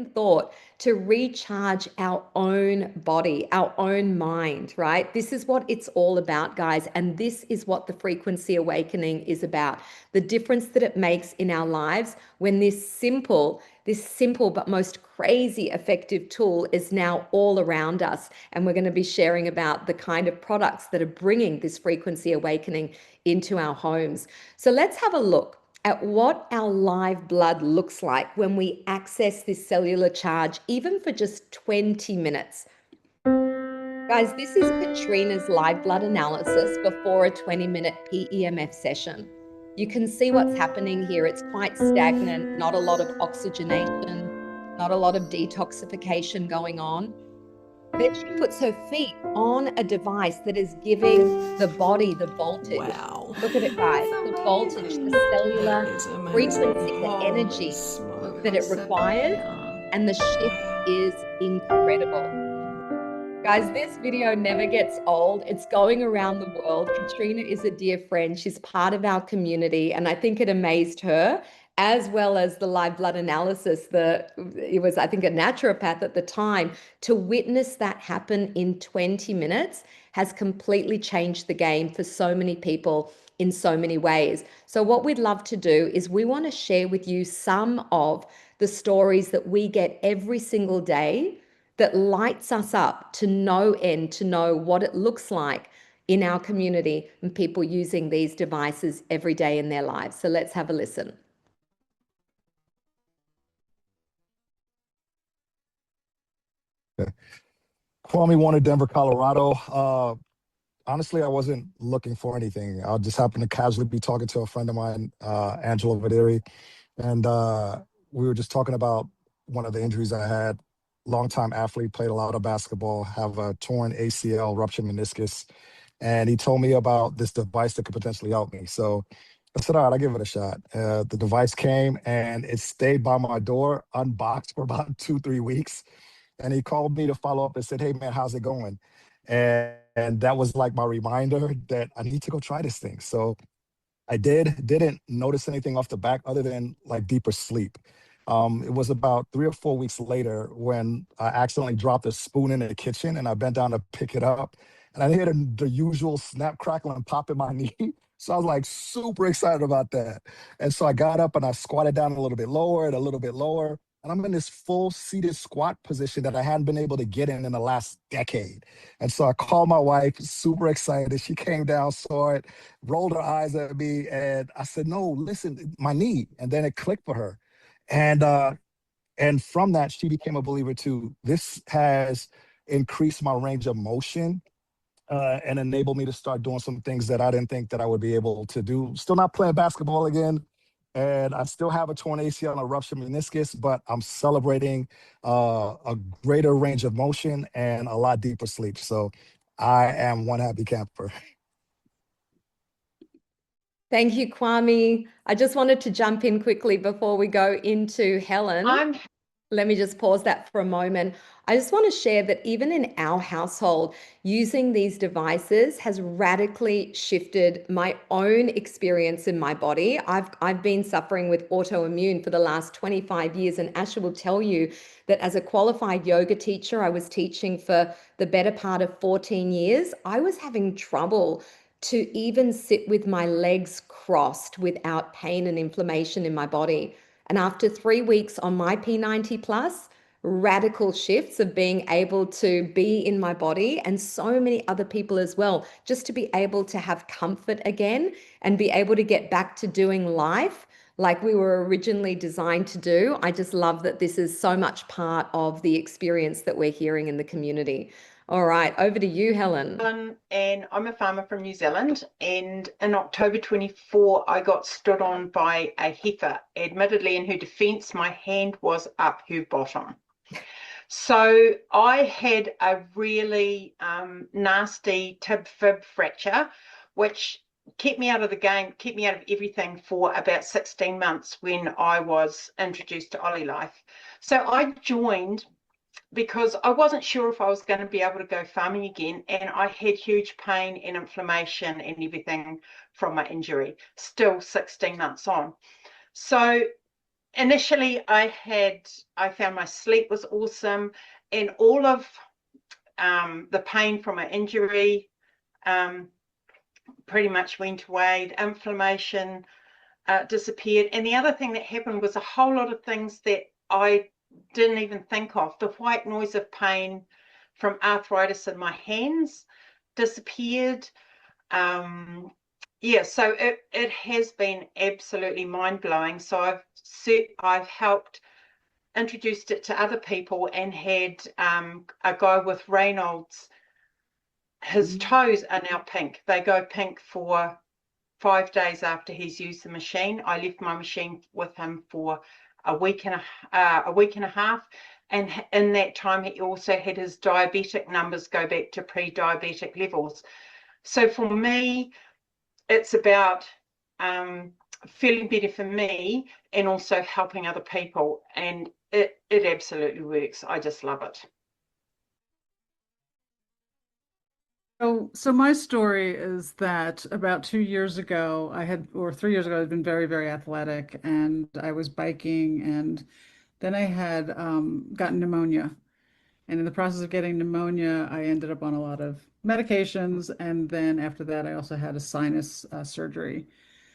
thought to recharge our own body, our own mind, right? This is what it's all about, guys. And this is what the frequency awakening is about. The difference that it makes in our lives when this simple but most crazy effective tool is now all around us. And we're going to be sharing about the kind of products that are bringing this frequency awakening into our homes. So let's have a look at what our live blood looks like when we access this cellular charge, even for just 20 minutes. Guys, this is Katrina's live blood analysis before a 20-minute PEMF session. You can see what's happening here. It's quite stagnant, not a lot of oxygenation, not a lot of detoxification going on. Then she puts her feet on a device that is giving the body the voltage. Wow. Look at it, guys. The voltage, the cellular frequency, the energy that it requires, and the shift is incredible. Guys, this video never gets old. It's going around the world. Katrina is a dear friend. She's part of our community, and I think it amazed her, as well as the live blood analysis. It was, I think, a naturopath at the time. To witness that happen in 20 minutes has completely changed the game for so many people in so many ways. So what we'd love to do is we want to share with you some of the stories that we get every single day that lights us up to no end, to know what it looks like in our community and people using these devices every day in their lives. So let's have a listen. Kwame wanted Denver, Colorado. Honestly, I wasn't looking for anything. I just happened to casually be talking to a friend of mine, Angela Videri, and we were just talking about one of the injuries I had. Longtime athlete, played a lot of basketball, have a torn ACL, ruptured meniscus, and he told me about this device that could potentially help me. So I said, all right, I'll give it a shot. The device came and it stayed by my door, unboxed for about 2, 3 weeks. And he called me to follow up and said, hey man, how's it going? And that was like my reminder that I need to go try this thing. So I didn't notice anything off the back other than like deeper sleep. It was about 3 or 4 weeks later when I accidentally dropped a spoon in the kitchen and I bent down to pick it up and I heard the usual snap, crackle, and pop in my knee. So I was like super excited about that. And so I got up and I squatted down a little bit lower and a little bit lower. And I'm in this full seated squat position that I hadn't been able to get in the last decade. And so I called my wife, super excited. She came down, saw it, rolled her eyes at me, and I said, "No, listen, my knee." And then it clicked for her, and from that, she became a believer too. This has increased my range of motion and enabled me to start doing some things that I didn't think that I would be able to do. Still not playing basketball again, and I still have a torn ACL and a ruptured meniscus, but I'm celebrating a greater range of motion and a lot deeper sleep. So I am one happy camper. Thank you, Kwame. I just wanted to jump in quickly before we go into Helen. Let me just pause that for a moment. I just want to share that even in our household, using these devices has radically shifted my own experience in my body. I've been suffering with autoimmune for the last 25 years, and Asha will tell you that as a qualified yoga teacher, I was teaching for the better part of 14 years. I was having trouble to even sit with my legs crossed without pain and inflammation in my body. And after 3 weeks on my P90 plus, radical shifts of being able to be in my body and so many other people as well, just to be able to have comfort again and be able to get back to doing life like we were originally designed to do. I just love that this is so much part of the experience that we're hearing in the community. All right, over to you, Helen. And I'm a farmer from New Zealand, and in October 24 I got stood on by a heifer. Admittedly, in her defense, my hand was up her bottom. So I had a really nasty tib fib fracture, which kept me out of the game, kept me out of everything for about 16 months when I was introduced to Ollie Life. So I joined because I wasn't sure if I was going to be able to go farming again, and I had huge pain and inflammation and everything from my injury, still 16 months on. So initially I found my sleep was awesome, and all of the pain from my injury pretty much went away. The inflammation disappeared. And the other thing that happened was a whole lot of things that I didn't even think of. The white noise of pain from arthritis in my hands disappeared. Yeah, so it has been absolutely mind-blowing. So I've helped introduced it to other people, and had a guy with Raynaud's. His toes are now pink. They go pink for 5 days after he's used the machine. I left my machine with him for a week and a half, and in that time he also had his diabetic numbers go back to pre-diabetic levels. So for me, it's about feeling better for me and also helping other people, and it absolutely works. I just love it. So my story is that about 2 years ago, or 3 years ago, I'd been very, very athletic, and I was biking, and then I had gotten pneumonia. And in the process of getting pneumonia, I ended up on a lot of medications. And then after that, I also had a sinus surgery.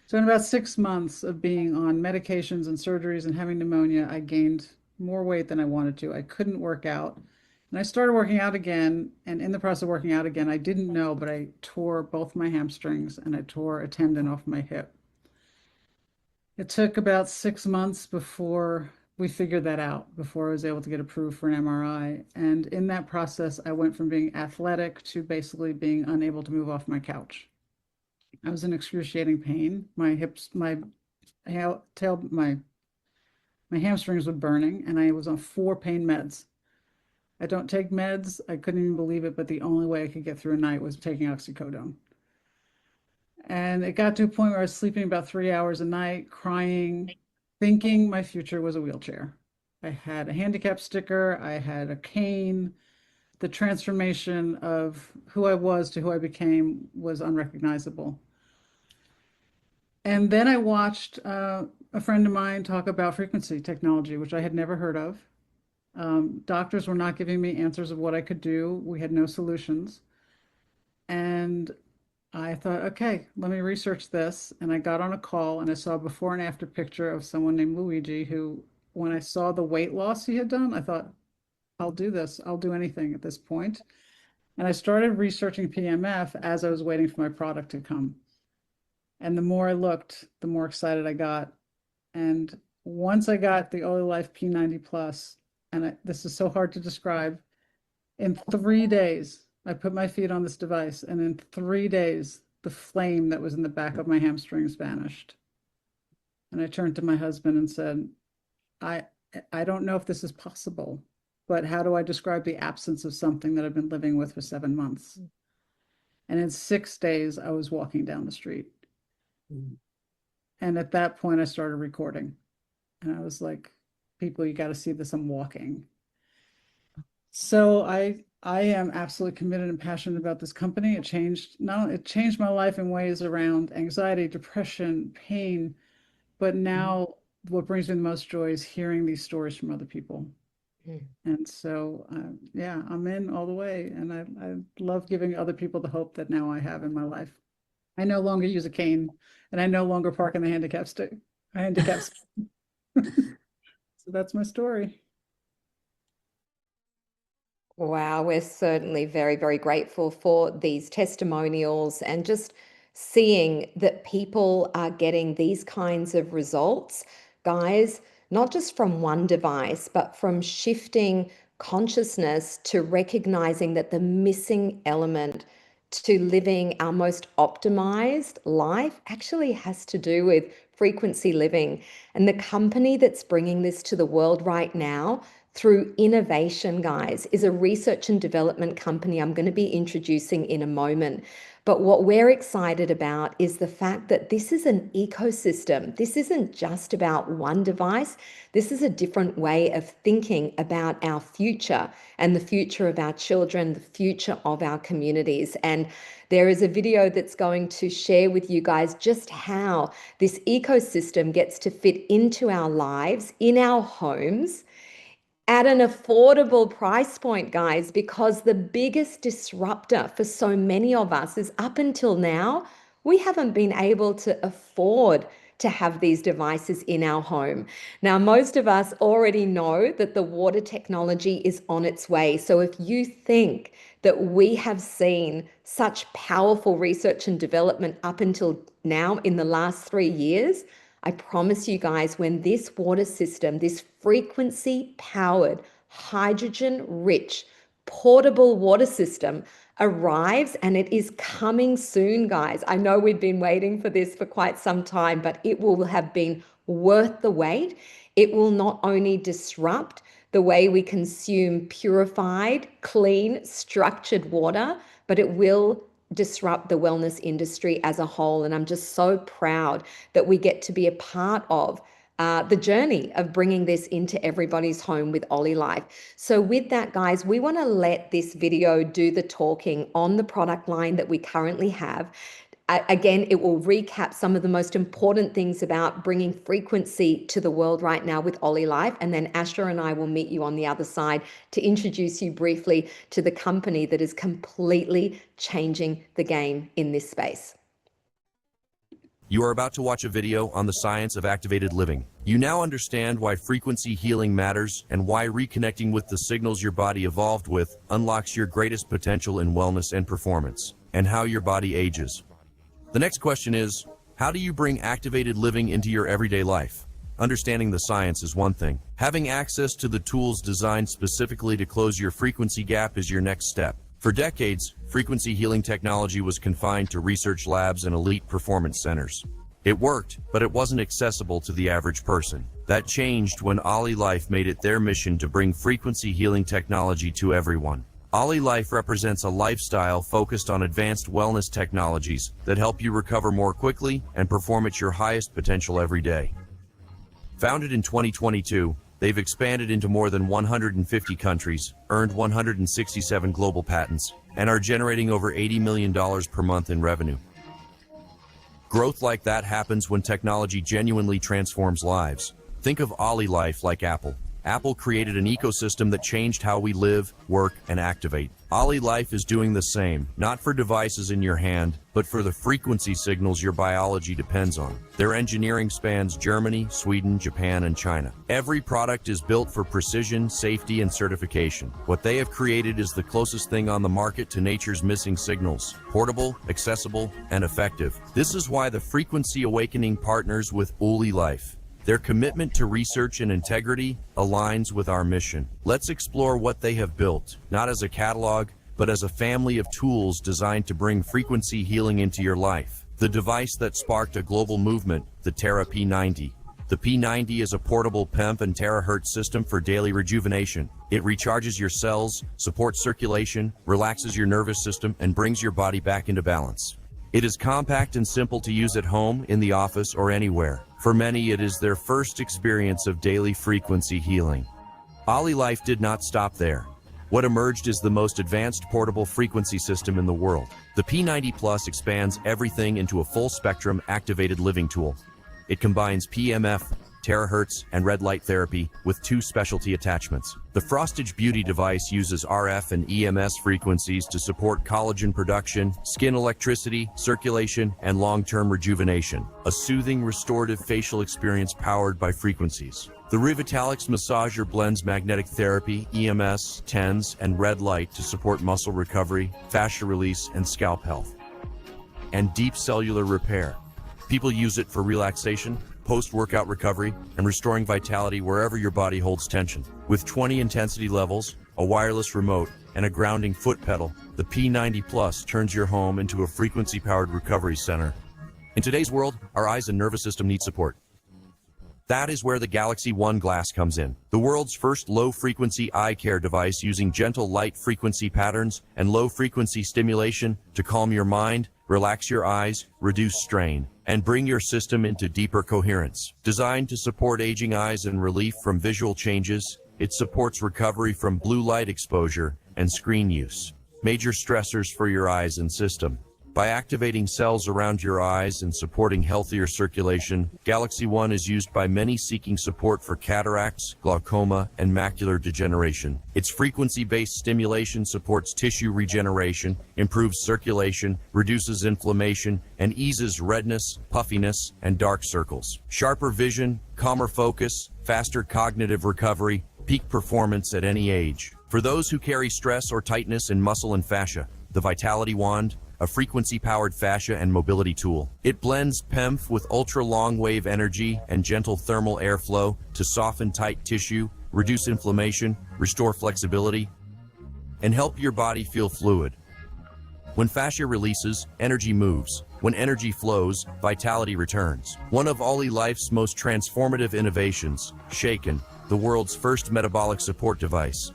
So in about 6 months of being on medications and surgeries and having pneumonia, I gained more weight than I wanted to. I couldn't work out. And I started working out again. And in the process of working out again, I didn't know, but I tore both my hamstrings and I tore a tendon off my hip. It took about 6 months before we figured that out, before I was able to get approved for an MRI. And in that process, I went from being athletic to basically being unable to move off my couch. I was in excruciating pain. My hips, my hamstrings were burning, and I was on 4 pain meds. I don't take meds. I couldn't even believe it, but the only way I could get through a night was taking oxycodone. And it got to a point where I was sleeping about 3 hours a night, crying, thinking my future was a wheelchair. I had a handicap sticker, I had a cane. The transformation of who I was to who I became was unrecognizable. And then I watched a friend of mine talk about frequency technology, which I had never heard of. Doctors were not giving me answers of what I could do. We had no solutions. And I thought, okay, let me research this. And I got on a call and I saw a before and after picture of someone named Luigi, who, when I saw the weight loss he had done, I thought, I'll do this. I'll do anything at this point. And I started researching PMF as I was waiting for my product to come. And the more I looked, the more excited I got. And once I got the OliLife P90 Plus, and this is so hard to describe, in 3 days, I put my feet on this device, and in 3 days, the flame that was in the back of my hamstrings vanished. And I turned to my husband and said, I don't know if this is possible, but how do I describe the absence of something that I've been living with for 7 months? And in 6 days, I was walking down the street. And at that point, I started recording. And I was like, people, you got to see this, I'm walking. So I am absolutely committed and passionate about this company. It changed my life in ways around anxiety, depression, pain. But now what brings me the most joy is hearing these stories from other people. And so, yeah, I'm in all the way. And I love giving other people the hope that now I have in my life. I no longer use a cane, and I no longer park in the handicap stick. So that's my story. Wow, we're certainly very, very grateful for these testimonials and just seeing that people are getting these kinds of results, guys, not just from one device, but from shifting consciousness to recognizing that the missing element to living our most optimized life actually has to do with frequency living. And the company that's bringing this to the world right now through innovation, guys, is a research and development company I'm going to be introducing in a moment. But what we're excited about is the fact that this is an ecosystem. This isn't just about one device. This is a different way of thinking about our future and the future of our children, the future of our communities. And there is a video that's going to share with you guys just how this ecosystem gets to fit into our lives, in our homes, at an affordable price point, guys, because the biggest disruptor for so many of us is up until now, we haven't been able to afford to have these devices in our home. Now, most of us already know that the water technology is on its way. So if you think that we have seen such powerful research and development up until now in the last 3 years, I promise you guys, when this water system, this frequency-powered, hydrogen-rich, portable water system arrives, and it is coming soon, guys. I know we've been waiting for this for quite some time, but it will have been worth the wait. It will not only disrupt the way we consume purified, clean, structured water, but it will disrupt the wellness industry as a whole. And I'm just so proud that we get to be a part of the journey of bringing this into everybody's home with Ollie Life. So with that, guys, we want to let this video do the talking on the product line that we currently have. Again, it will recap some of the most important things about bringing frequency to the world right now with Ollie Life. And then Asher and I will meet you on the other side to introduce you briefly to the company that is completely changing the game in this space. You are about to watch a video on the science of activated living. You now understand why frequency healing matters and why reconnecting with the signals your body evolved with unlocks your greatest potential in wellness and performance, and how your body ages. The next question is, how do you bring activated living into your everyday life? Understanding the science is one thing. Having access to the tools designed specifically to close your frequency gap is your next step. For decades, frequency healing technology was confined to research labs and elite performance centers. It worked, but it wasn't accessible to the average person. That changed when Ollie Life made it their mission to bring frequency healing technology to everyone. Ollie Life represents a lifestyle focused on advanced wellness technologies that help you recover more quickly and perform at your highest potential every day. Founded in 2022, they've expanded into more than 150 countries, earned 167 global patents, and are generating over $80 million per month in revenue. Growth like that happens when technology genuinely transforms lives. Think of Ollie Life like Apple. Apple created an ecosystem that changed how we live, work, and activate. Ollie Life is doing the same, not for devices in your hand, but for the frequency signals your biology depends on. Their engineering spans Germany, Sweden, Japan, and China. Every product is built for precision, safety, and certification. What they have created is the closest thing on the market to nature's missing signals. Portable, accessible, and effective. This is why the Frequency Awakening partners with Ollie Life. Their commitment to research and integrity aligns with our mission. Let's explore what they have built, not as a catalog, but as a family of tools designed to bring frequency healing into your life. The device that sparked a global movement, the Terra P90. The P90 is a portable PEMF and terahertz system for daily rejuvenation. It recharges your cells, supports circulation, relaxes your nervous system, and brings your body back into balance. It is compact and simple to use at home, in the office, or anywhere. For many, it is their first experience of daily frequency healing. Ollie Life did not stop there. What emerged is the most advanced portable frequency system in the world. The P90 Plus expands everything into a full-spectrum activated living tool. It combines PMF, terahertz, and red light therapy with 2 specialty attachments. The Frostage Beauty device uses RF and EMS frequencies to support collagen production, skin electricity, circulation, and long-term rejuvenation. A soothing, restorative facial experience powered by frequencies. The Revitalix massager blends magnetic therapy, EMS, TENS, and red light to support muscle recovery, fascia release, and scalp health. And deep cellular repair. People use it for relaxation, post-workout recovery, and restoring vitality wherever your body holds tension. With 20 intensity levels, a wireless remote, and a grounding foot pedal, the P90 Plus turns your home into a frequency-powered recovery center. In today's world, our eyes and nervous system need support. That is where the Galaxy One glass comes in. The world's first low-frequency eye care device using gentle light frequency patterns and low-frequency stimulation to calm your mind, relax your eyes, reduce strain, and bring your system into deeper coherence. Designed to support aging eyes and relief from visual changes, it supports recovery from blue light exposure and screen use, major stressors for your eyes and system. By activating cells around your eyes and supporting healthier circulation, Galaxy One is used by many seeking support for cataracts, glaucoma, and macular degeneration. Its frequency-based stimulation supports tissue regeneration, improves circulation, reduces inflammation, and eases redness, puffiness, and dark circles. Sharper vision, calmer focus, faster cognitive recovery, peak performance at any age. For those who carry stress or tightness in muscle and fascia, the Vitality Wand, a frequency-powered fascia and mobility tool. It blends PEMF with ultra-long-wave energy and gentle thermal airflow to soften tight tissue, reduce inflammation, restore flexibility, and help your body feel fluid. When fascia releases, energy moves. When energy flows, vitality returns. One of Ollie Life's most transformative innovations, Shaken, the world's first metabolic support device.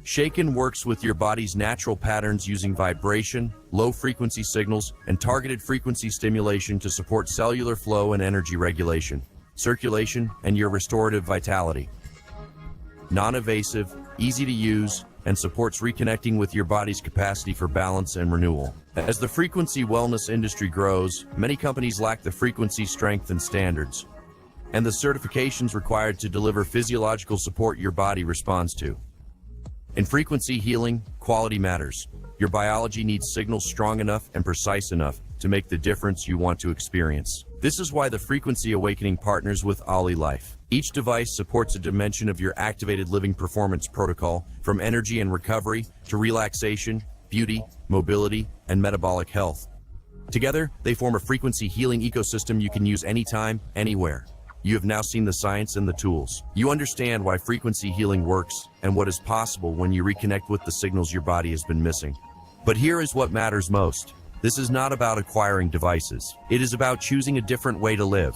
Shaken works with your body's natural patterns using vibration, low-frequency signals, and targeted frequency stimulation to support cellular flow and energy regulation, circulation, and your restorative vitality. Non-invasive, easy to use, and supports reconnecting with your body's capacity for balance and renewal. As the frequency wellness industry grows, many companies lack the frequency strength and standards, and the certifications required to deliver physiological support your body responds to. In frequency healing, quality matters. Your biology needs signals strong enough and precise enough to make the difference you want to experience. This is why the Frequency Awakening partners with Ollie Life. Each device supports a dimension of your activated living performance protocol, from energy and recovery to relaxation, beauty, mobility, and metabolic health. Together, they form a frequency healing ecosystem you can use anytime, anywhere. You have now seen the science and the tools. You understand why frequency healing works and what is possible when you reconnect with the signals your body has been missing. But here is what matters most. This is not about acquiring devices. It is about choosing a different way to live,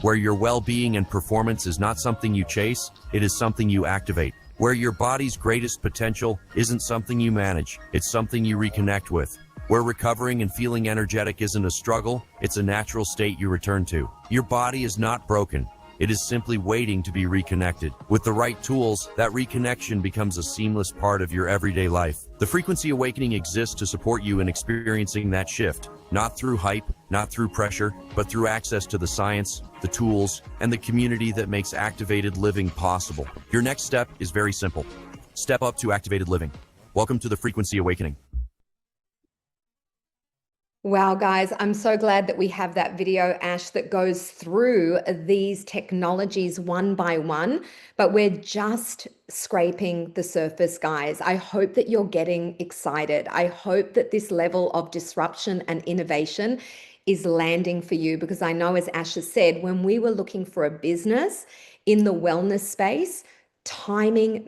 where your well-being and performance is not something you chase, it is something you activate. Where your body's greatest potential isn't something you manage, it's something you reconnect with. Where recovering and feeling energetic isn't a struggle, it's a natural state you return to. Your body is not broken. It is simply waiting to be reconnected. With the right tools, that reconnection becomes a seamless part of your everyday life. The Frequency Awakening exists to support you in experiencing that shift, not through hype, not through pressure, but through access to the science, the tools, and the community that makes activated living possible. Your next step is very simple. Step up to activated living. Welcome to the Frequency Awakening. Wow, guys, I'm so glad that we have that video, Ash, that goes through these technologies one by one, but we're just scraping the surface, guys. I hope that you're getting excited. I hope that this level of disruption and innovation is landing for you, because I know, as Ash has said, when we were looking for a business in the wellness space, timing